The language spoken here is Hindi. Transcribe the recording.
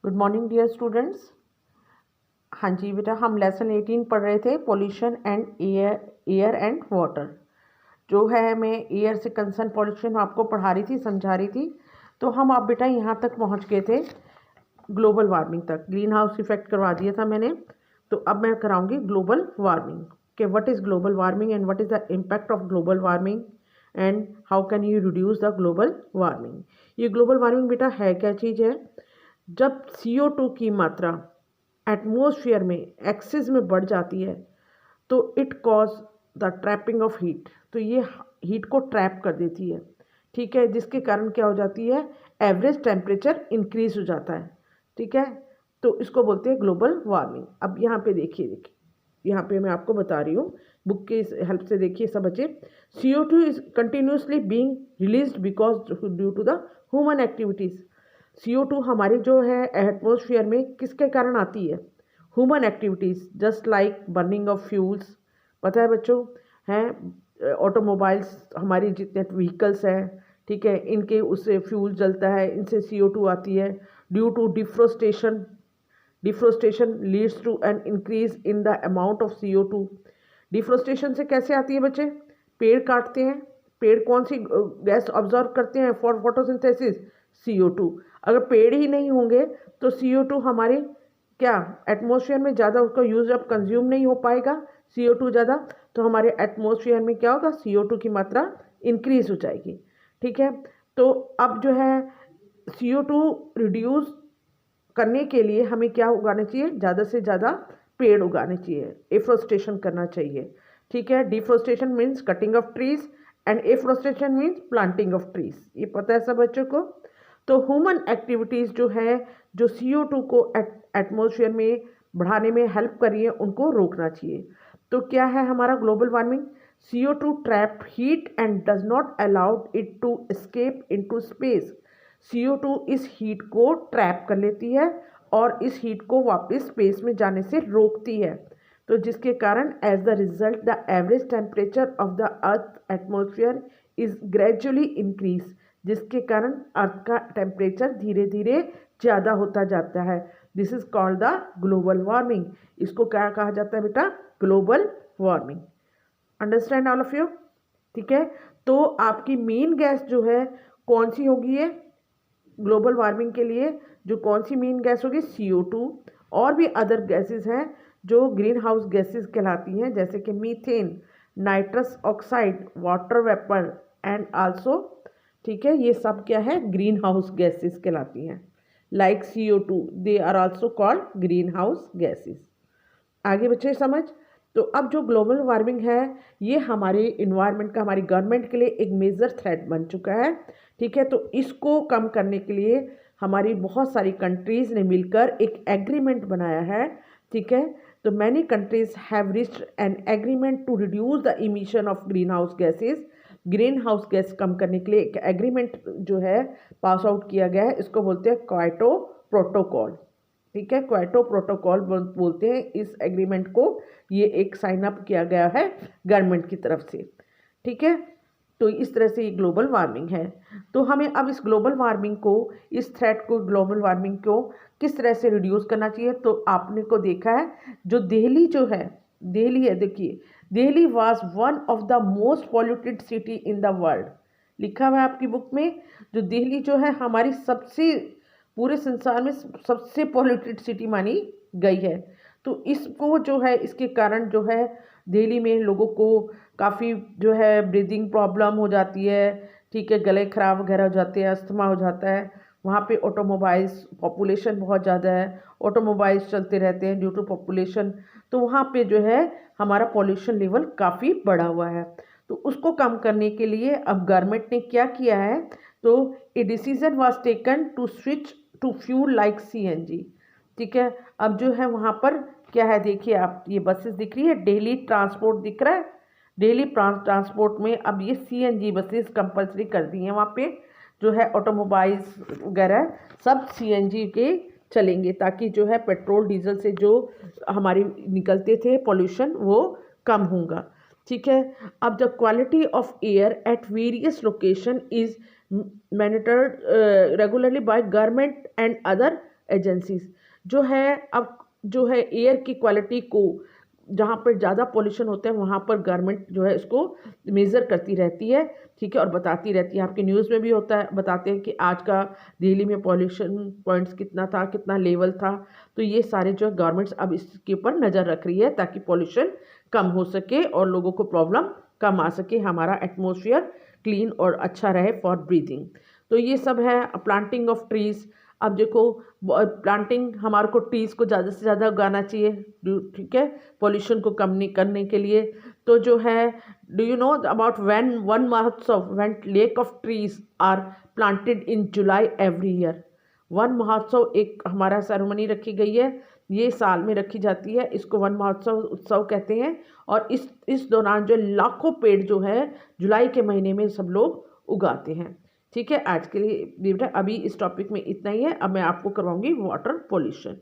Good morning dear students. हाँ जी बेटा, हम लेसन 18 पढ़ रहे थे, pollution and air and water. जो है मैं एयर से कंसर्न पोल्यूशन आपको पढ़ा रही थी, समझा रही थी। तो हम आप बेटा यहाँ तक पहुँच गए थे, ग्लोबल वार्मिंग तक। ग्रीन हाउस इफेक्ट करवा दिया था मैंने, तो अब मैं कराऊंगी ग्लोबल वार्मिंग कि what is global warming and what is the impact of global warming and how can you reduce the global warming. ये ग्लोबल वार्मिंग बेटा है क्या चीज़ है? जब CO2 की मात्रा एटमॉस्फेयर में एक्सेस में बढ़ जाती है तो it cause the trapping of heat. तो ये हीट को ट्रैप कर देती है, ठीक है, जिसके कारण क्या हो जाती है, एवरेज टेम्परेचर इंक्रीज हो जाता है, ठीक है। तो इसको बोलते हैं ग्लोबल वार्मिंग। अब यहाँ पे देखिए यहाँ पे मैं आपको बता रही हूँ, बुक के हेल्प से देखिए सब बच्चे। CO2 is continuously being released because due to the human activities. CO2 हमारी जो है एटमॉस्फेयर में किसके कारण आती है? Human activities, just like burning of fuels. पता है बच्चों, हैं ऑटोमोबाइल्स, हमारी जितने व्हीकल्स हैं, ठीक है, इनके उससे फ्यूल जलता है, इनसे CO2 आती है। Due to deforestation leads to an increase in the amount of CO2। Deforestation से कैसे आती है बच्चे? पेड़ काटते हैं, पेड़ कौन सी गैस ऑब्जर्व करते हैं फॉर फोटोसिंथेसिस? CO2। अगर पेड़ ही नहीं होंगे तो CO2 हमारे क्या एटमॉस्फेयर में ज़्यादा उसका यूज अब कंज्यूम नहीं हो पाएगा, CO2 ज़्यादा, तो हमारे एटमॉस्फेयर में क्या होगा, CO2 की मात्रा इंक्रीज हो जाएगी, ठीक है। तो अब जो है CO2 रिड्यूस करने के लिए हमें क्या उगाना चाहिए? ज़्यादा से ज़्यादा पेड़ उगाने चाहिए, एफ्रोस्टेशन करना चाहिए, ठीक है। Deforestation means cutting of trees and afforestation means planting of trees, ये पता है सब बच्चों को। तो ह्यूमन एक्टिविटीज़ जो है, जो CO2 को एटमॉस्फेयर में बढ़ाने में हेल्प कर रही है, उनको रोकना चाहिए। तो क्या है हमारा global warming? CO2 trap heat and does not allowed it to escape into space. CO2 इस हीट को ट्रैप कर लेती है और इस हीट को वापस स्पेस में जाने से रोकती है। तो जिसके कारण as the result the average temperature of the earth atmosphere is gradually increase, जिसके कारण अर्थ का टेम्परेचर धीरे धीरे ज़्यादा होता जाता है। This is called the global warming. इसको क्या कहा जाता है बेटा? Global warming. Understand all of you, ठीक है। तो आपकी मेन गैस जो है कौन सी होगी? ये ग्लोबल वार्मिंग के लिए जो कौन सी मेन गैस होगी? CO2। और भी अदर गैसेस हैं जो ग्रीन हाउस गैसेस कहलाती हैं, जैसे कि methane, nitrous oxide, water vapour and also, ठीक है, ये सब क्या है? ग्रीन हाउस गैसेस कहलाती हैं। Like CO2 they are also called greenhouse gases. आगे बच्चे समझ। तो अब जो ग्लोबल वार्मिंग है, ये हमारे इन्वायरमेंट का, हमारी गवर्नमेंट के लिए एक मेजर थ्रेट बन चुका है, ठीक है। तो इसको कम करने के लिए हमारी बहुत सारी कंट्रीज़ ने मिलकर एक एग्रीमेंट बनाया है, ठीक है। तो many countries have reached an agreement to reduce the emission of green house gases. Green house gas कम करने के लिए एक एग्रीमेंट जो है पास आउट किया गया है, इसको बोलते हैं क्योटो प्रोटोकॉल, ठीक है। क्योटो प्रोटोकॉल बोलते हैं इस एग्रीमेंट को। ये एक साइन अप किया गया है गवर्नमेंट की तरफ से, ठीक है। तो इस तरह से ये ग्लोबल वार्मिंग है। तो हमें अब इस ग्लोबल वार्मिंग को, इस थ्रेट को, ग्लोबल वार्मिंग को किस तरह से रिड्यूस करना चाहिए? तो आपने को देखा है, जो दिल्ली जो है, दिल्ली है, देखिए, Delhi was one of the most polluted city in the world. लिखा हुआ है आपकी बुक में, जो दिल्ली जो है हमारी सबसे, पूरे संसार में सबसे पॉल्यूटेड सिटी मानी गई है। तो इसको जो है, इसके कारण जो है दिल्ली में लोगों को काफ़ी जो है ब्रीदिंग प्रॉब्लम हो जाती है, ठीक है, गले खराब वगैरह हो जाते हैं, अस्थमा हो जाता है। वहाँ पे ऑटोमोबाइल्स, पॉपुलेशन बहुत ज़्यादा है, ऑटोमोबाइल्स चलते रहते हैं ड्यू टू पॉपुलेशन। तो वहाँ पे जो है हमारा पॉल्यूशन लेवल काफ़ी बढ़ा हुआ है। तो उसको कम करने के लिए अब गवर्नमेंट ने क्या किया है? तो a decision was taken to switch to fuel like CNG, ठीक है। अब जो है वहाँ पर क्या है, देखिए आप, ये बसेस दिख रही है, डेली ट्रांसपोर्ट दिख रहा है। डेली ट्रांसपोर्ट में अब ये CNG बसेस कंपलसरी कर दी हैं। वहाँ पे जो है ऑटोमोबाइल्स वगैरह सब CNG के चलेंगे, ताकि जो है पेट्रोल डीजल से जो हमारी निकलते थे पॉल्यूशन वो कम होगा, ठीक है। अब the quality of air at various location is monitored regularly by government and other agencies जो है, अब जो है एयर की क्वालिटी को, जहाँ पर ज़्यादा पॉल्यूशन होता है वहाँ पर गवर्नमेंट जो है इसको मेज़र करती रहती है, ठीक है, और बताती रहती है। आपके न्यूज़ में भी होता है, बताते हैं कि आज का दिल्ली में पॉल्यूशन पॉइंट्स कितना था, कितना लेवल था। तो ये सारे जो है गवर्नमेंट्स अब इसके ऊपर नज़र रख रही है ताकि पॉल्यूशन कम हो सके और लोगों को प्रॉब्लम कम आ सके, हमारा एटमॉस्फेयर क्लीन और अच्छा रहे फॉर ब्रीदिंग। तो ये सब है प्लांटिंग ऑफ ट्रीज़। अब देखो, प्लांटिंग हमारे को ट्रीज़ को ज़्यादा से ज़्यादा उगाना चाहिए, ठीक है, पॉल्यूशन को कम नहीं करने के लिए। तो जो है, do you know about when Van Mahotsav, when lakh of trees are planted in July every year. Van Mahotsav एक हमारा सेरेमनी रखी गई है, ये साल में रखी जाती है, इसको वन महोत्सव उत्सव कहते हैं। और इस दौरान जो लाखों पेड़ जो है जुलाई के महीने में सब लोग उगाते हैं। ठीक है, आज के लिए बेटा अभी इस टॉपिक में इतना ही है। अब मैं आपको करवाऊंगी वाटर पोल्यूशन।